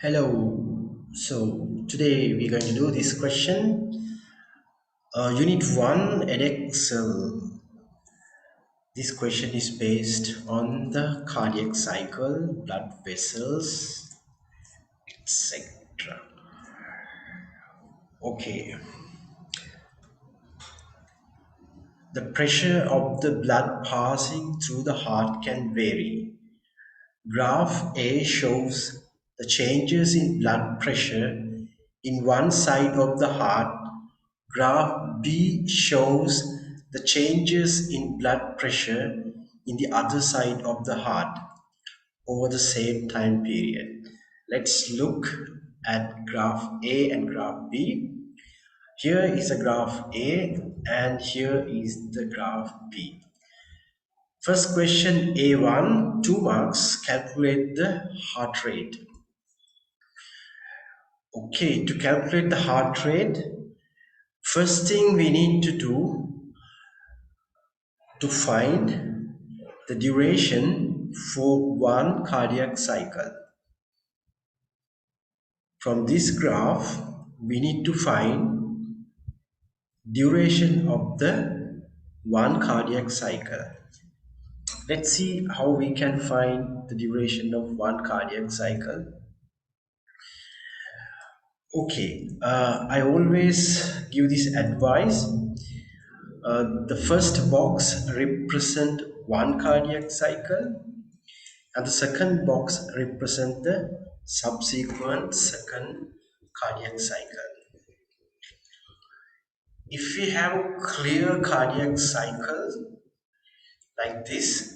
Hello. So today we're going to do this question. Unit 1 Edexcel. This question is based on the cardiac cycle, blood vessels, etc. Okay. The pressure of the blood passing through the heart can vary. Graph A shows the changes in blood pressure in one side of the heart. Graph B shows the changes in blood pressure in the other side of the heart over the same time period. Let's look at graph A and graph B. Here is a graph A and here is the graph B. First question A1, 2 marks, calculate the heart rate. Okay, to calculate the heart rate, first thing we need to do to find the duration for one cardiac cycle. From this graph, we need to find duration of the one cardiac cycle. Let's see how we can find the duration of one cardiac cycle. Okay, I always give this advice. The first box represent one cardiac cycle, and the second box represent the subsequent second cardiac cycle. If we have a clear cardiac cycle like this,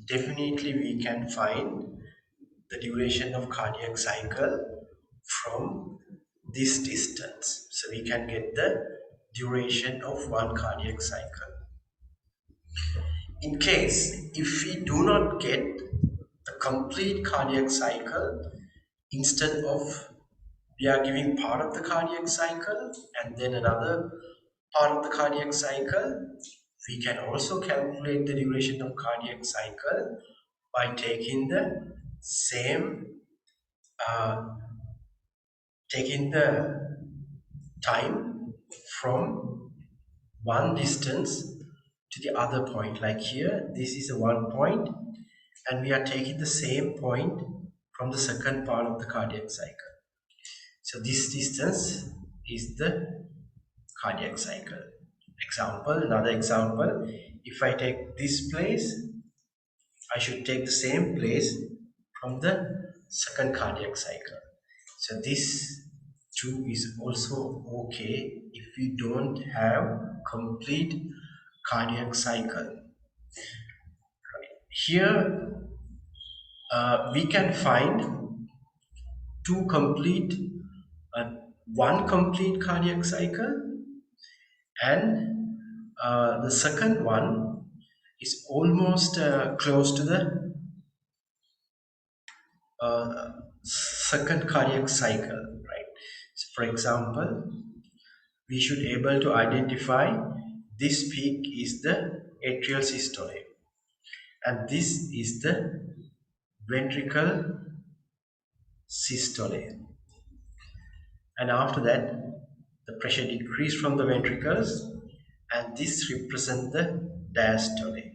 definitely we can find the duration of cardiac cycle from this distance. So we can get the duration of one cardiac cycle. In case if we do not get the complete cardiac cycle, instead of we are giving part of the cardiac cycle and then another part of the cardiac cycle, we can also calculate the duration of cardiac cycle by taking the same uh, taking the time from one distance to the other point. Like here, this is a one point, and we are taking the same point from the second part of the cardiac cycle. So this distance is the cardiac cycle. Another example, if I take this place, I should take the same place from the second cardiac cycle. So this too is also okay if we don't have complete cardiac cycle. Here we can find two complete, uh, one complete cardiac cycle, and the second one is almost close to the uh, second cardiac cycle, right? So for example, we should able to identify this peak is the atrial systole and this is the ventricle systole, and after that the pressure decreased from the ventricles and this represent the diastole,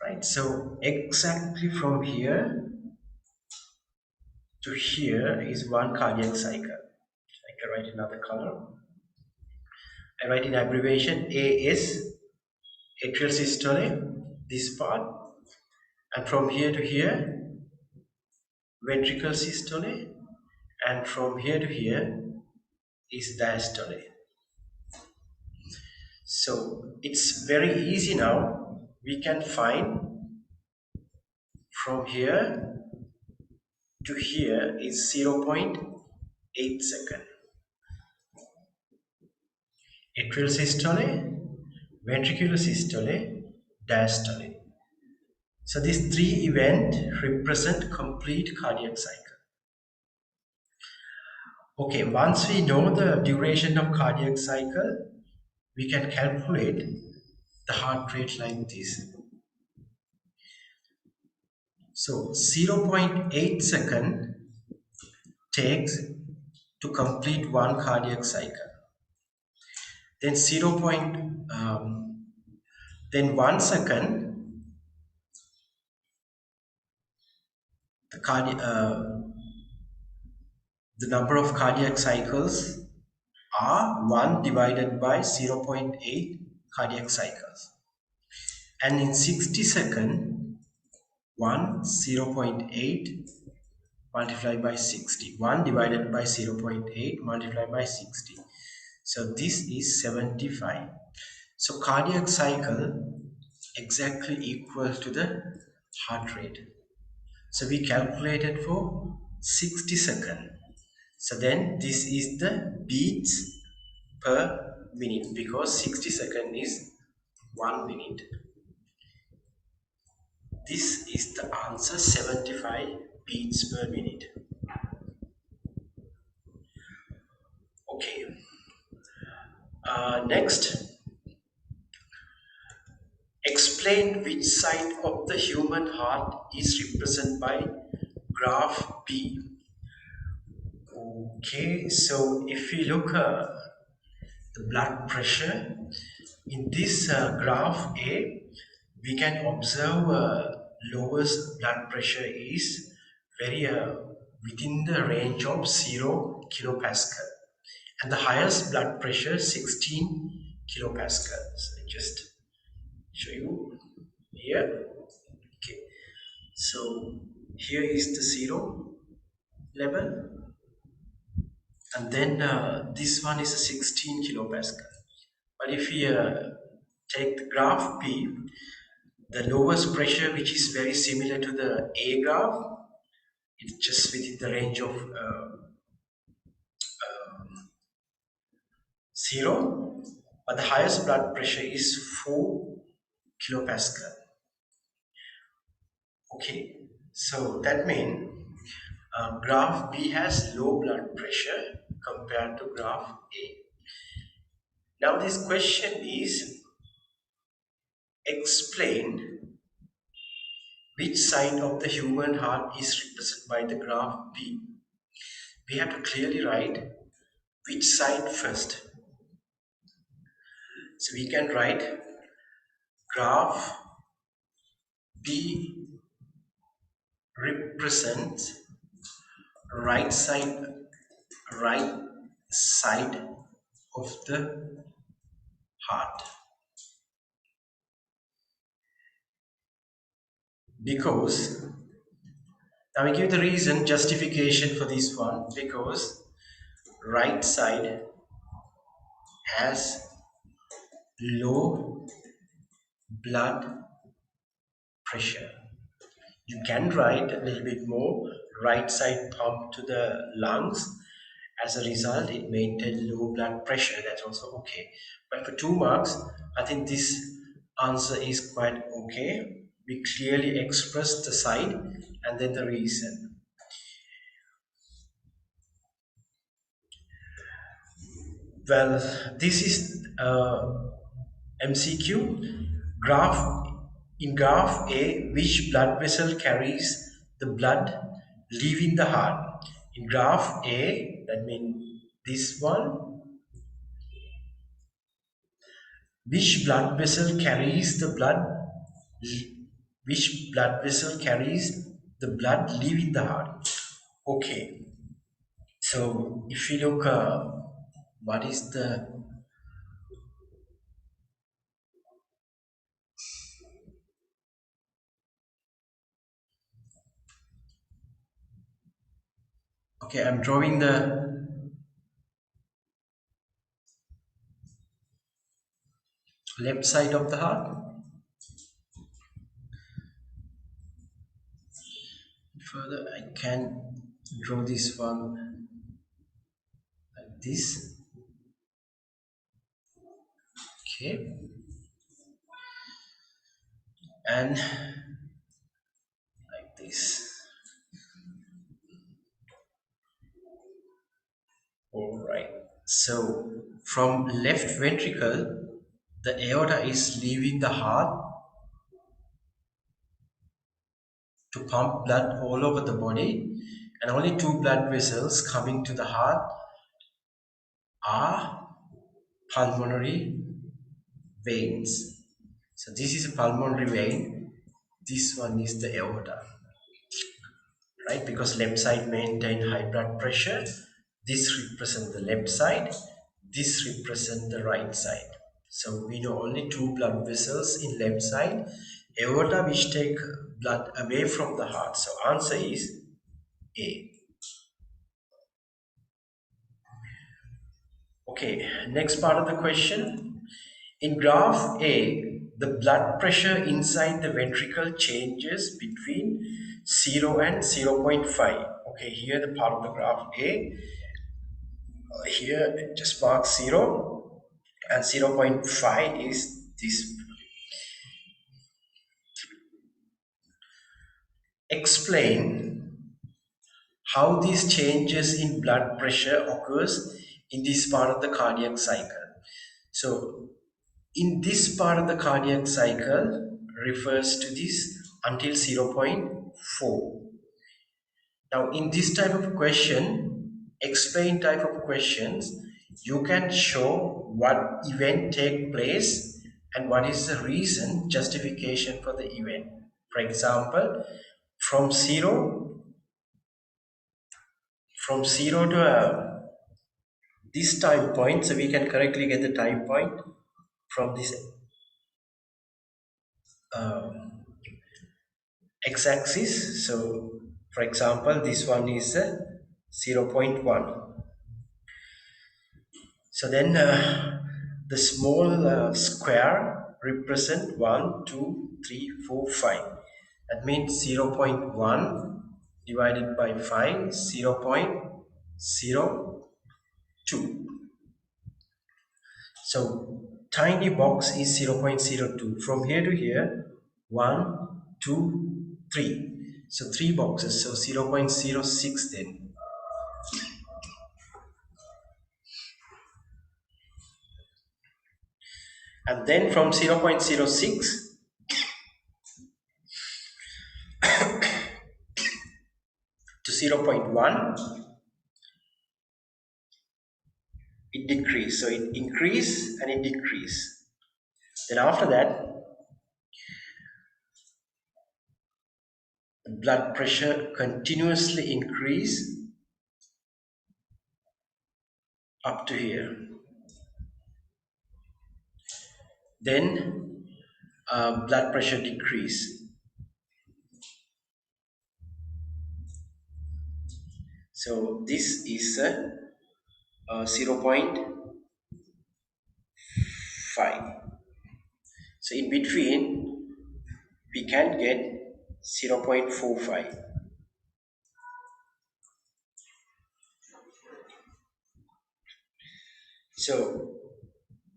right? So exactly from here to here is one cardiac cycle. I can write another color. I write in abbreviation AS, atrial systole, this part, and from here to here, ventricle systole, and from here to here is diastole. So it's very easy now. We can find from here to here is 0.8 second. Atrial systole, ventricular systole, diastole. So these three events represent complete cardiac cycle. Okay, once we know the duration of cardiac cycle, we can calculate the heart rate like this. So 0.8 second takes to complete one cardiac cycle. Then 1 second, the the number of cardiac cycles are 1 divided by 0.8 cardiac cycles. And in 60 seconds, 0.8 multiplied by 60. 1 divided by 0.8 multiplied by 60. So this is 75. So cardiac cycle exactly equal to the heart rate. So we calculated for 60 seconds. So then this is the beats per minute because 60 seconds is 1 minute. This is the answer, 75 beats per minute. Okay. Next, explain which side of the human heart is represented by graph B. Okay, so if we look the blood pressure in this graph A, we can observe lowest blood pressure is very within the range of 0 kilopascal, and the highest blood pressure 16 kilopascal. So I just show you here. Okay, so here is the 0 level, and then this one is a 16 kilopascal. But if we take the graph P, the lowest pressure, which is very similar to the A graph, it's just within the range of 0, but the highest blood pressure is 4 kilopascal. Okay, so that means graph B has low blood pressure compared to graph A. Now this question is, explain which side of the human heart is represented by the graph B. We have to clearly write which side first. So we can write graph B represents right side of the heart, because now we give the reason justification for this one, because right side has low blood pressure. You can write a little bit more, right side pump to the lungs. As a result, it maintains low blood pressure. That's also okay. But for 2 marks, I think this answer is quite okay. We clearly express the side and then the reason. Well, this is MCQ. In graph A, which blood vessel carries the blood leaving the heart? In graph A, that means this one, which blood vessel carries the blood? Which blood vessel carries the blood leaving the heart? Okay, so if you look, what is the okay? I'm drawing the left side of the heart. Further, I can draw this one like this. Okay, and like this. All right. So from left ventricle, the aorta is leaving the heart to pump blood all over the body, and only two blood vessels coming to the heart are pulmonary veins. So this is a pulmonary vein. This one is the aorta, right? Because left side maintain high blood pressure. This represents the left side. This represents the right side. So we know only two blood vessels in left side. Aorta which take blood away from the heart. So answer is A. Okay, next part of the question. In graph A, the blood pressure inside the ventricle changes between 0 and 0.5. Okay, here the part of the graph A. Here it just marks 0 and 0.5 is this. Explain how these changes in blood pressure occurs in this part of the cardiac cycle. So in this part of the cardiac cycle refers to this until 0.4. Now in this type of question, explain type of questions, you can show what event take place and what is the reason, justification for the event. For example, from zero to this time point, so we can correctly get the time point from this x-axis. So for example, this one is 0.1. So then the small square represent 1, 2, 3, 4, 5. That means 0.1 divided by 5, 0.02. So tiny box is 0.02. From here to here, 1, 2, 3. So 3 boxes, so 0.06 then. And then from 0.06 to 0.1, it decreased. So it increased and it decreased. Then after that, the blood pressure continuously increased up to here. Then blood pressure decreased. So this is 0.5. So in between, we can get 0.45. So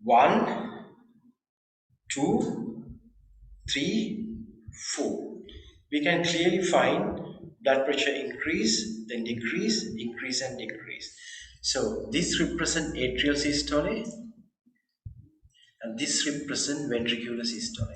1, 2, 3, 4. We can clearly find blood pressure increase, then decrease, increase and decrease. So this represents atrial systole and this represents ventricular systole.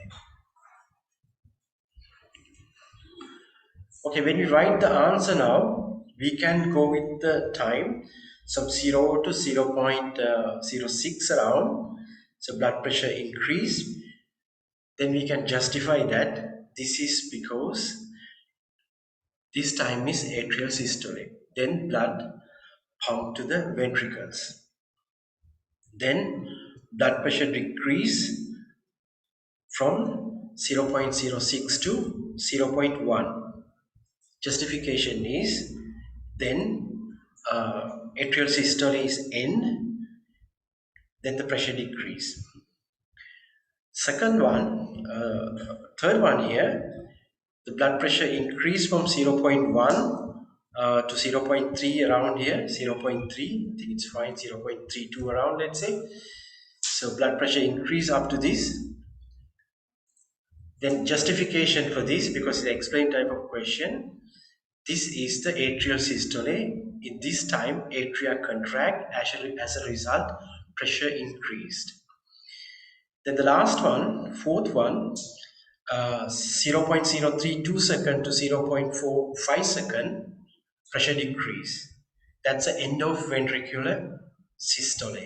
Okay, when we write the answer now, we can go with the time. So 0 to 0.06 around. So blood pressure increase. Then we can justify that this is because this time is atrial systole. Then blood pumped to the ventricles. Then blood pressure decrease from 0.06 to 0.1. Justification is then atrial systole is N, then the pressure decrease. Third one here, the blood pressure increased from 0.1 to 0.3 around here, 0.3, I think it's fine, 0.32 around, let's say. So blood pressure increase up to this. Then justification for this, because it's the explain type of question, this is the atrial systole. In this time, atria contract, as a result, pressure increased. Then the last one, fourth one, 0.032 second to 0.45 second pressure decrease. That's the end of ventricular systole.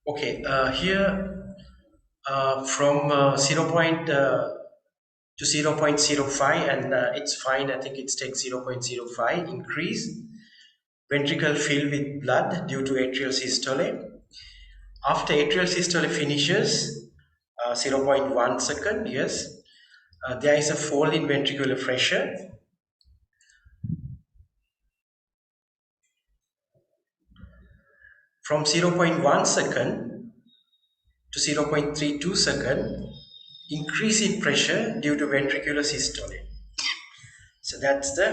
Okay, here from 0. To 0.05, and it's fine. I think it takes 0.05 increase. Ventricle filled with blood due to atrial systole. After atrial systole finishes, zero point 0.1 second, yes, there is a fall in ventricular pressure. From zero point 0.1 second to 0.32 second, increase in pressure due to ventricular systole. So that's the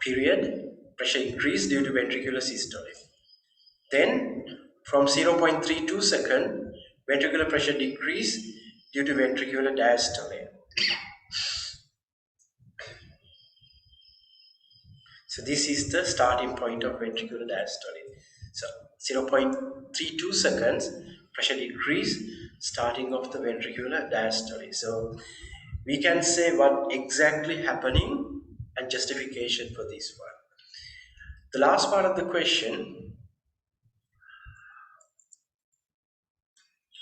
period, pressure increase due to ventricular systole. Then from 0.32 second, ventricular pressure decrease due to ventricular diastole. So this is the starting point of ventricular diastole. So 0.32 seconds, pressure decrease, starting of the ventricular diastole. So we can say what exactly happening and justification for this one. The last part of the question,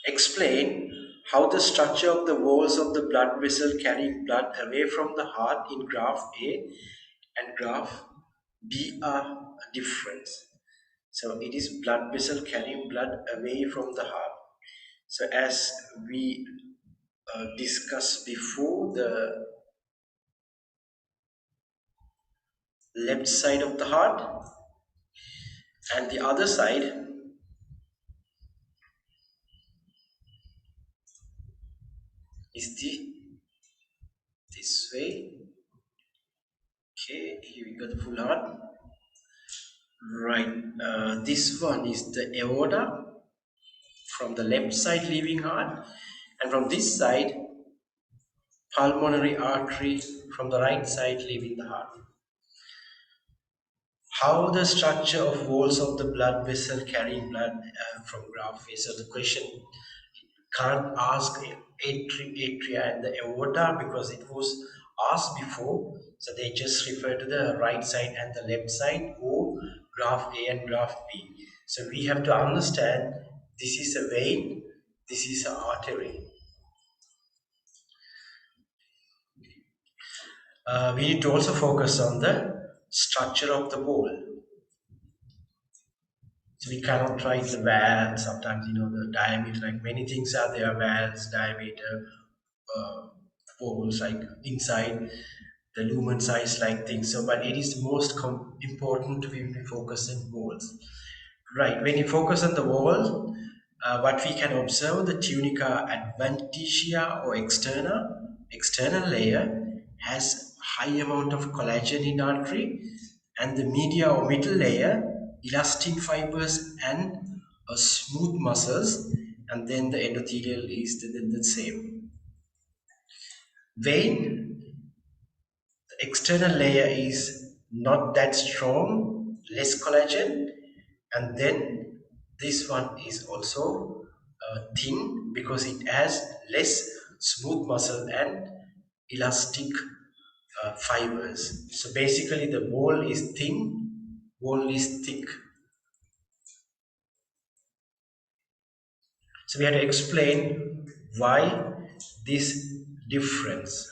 explain how the structure of the walls of the blood vessel carrying blood away from the heart in graph A and graph B are different. So it is blood vessel carrying blood away from the heart. So as we discussed before, the left side of the heart and the other side is this way. Okay, here we got the full heart. Right, this one is the aorta from the left side leaving heart, and from this side, pulmonary artery from the right side leaving the heart. How the structure of walls of the blood vessel carrying blood from graph A. So the question can't ask atria and the aorta because it was asked before. So they just refer to the right side and the left side, or graph A and graph B. So we have to understand this is a vein, this is an artery. We need to also focus on the structure of the wall. So we cannot write the valve. Sometimes, the diameter, like many things are there, valves, diameter, holes, like inside the lumen size, like things. So, but it is most important to be focused on walls. Right, when you focus on the wall, what we can observe, the tunica adventitia or external layer has high amount of collagen in artery, and the media or middle layer, elastin fibers and smooth muscles, and then the endothelial is the same. Vein, the external layer is not that strong, less collagen, and then this one is also thin because it has less smooth muscle and elastic fibers. So basically the wall is thin, wall is thick. So we have to explain why this difference.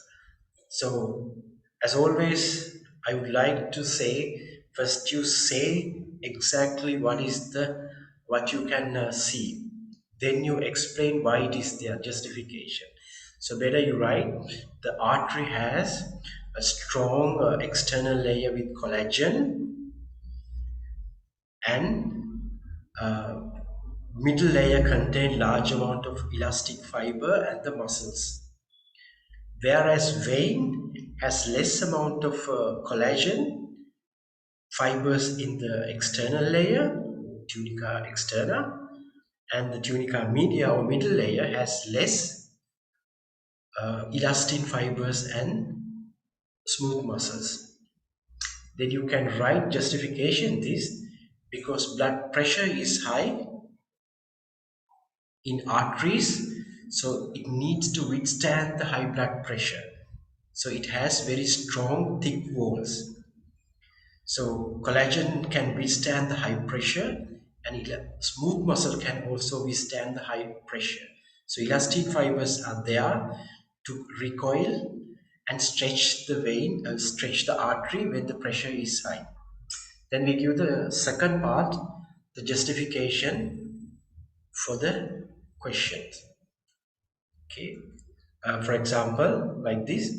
So as always, I would like to say, first you say exactly what you can see. Then you explain why it is their justification. So better you write, the artery has a strong external layer with collagen, and uh, middle layer contain large amount of elastic fiber and the muscles. Whereas vein has less amount of collagen fibers in the external layer, tunica externa, and the tunica media or middle layer has less elastin fibers and smooth muscles. Then you can write justification this because blood pressure is high in arteries, so it needs to withstand the high blood pressure. So it has very strong thick walls. So collagen can withstand the high pressure, and smooth muscle can also withstand the high pressure. So elastic fibers are there to recoil and stretch the vein, stretch the artery when the pressure is high. Then we give the second part, the justification for the question. Okay. For example, like this,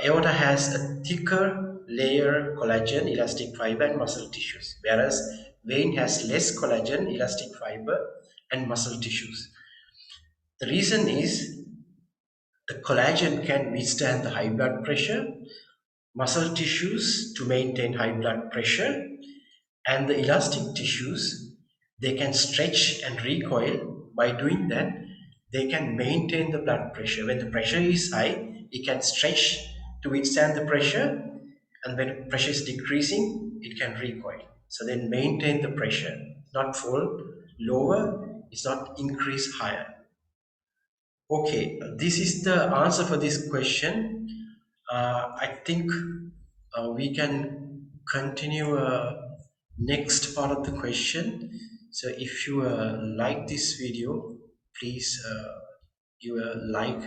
aorta has a thicker layer collagen, elastic fiber, and muscle tissues, whereas vein has less collagen, elastic fiber, and muscle tissues. The reason is the collagen can withstand the high blood pressure, muscle tissues to maintain high blood pressure, and the elastic tissues, they can stretch and recoil. By doing that, they can maintain the blood pressure. When the pressure is high, it can stretch to withstand the pressure, and when pressure is decreasing, it can recoil. So then maintain the pressure, not fall lower, it's not increase higher. Okay, this is the answer for this question. I think we can continue next part of the question. So if you like this video, please give a like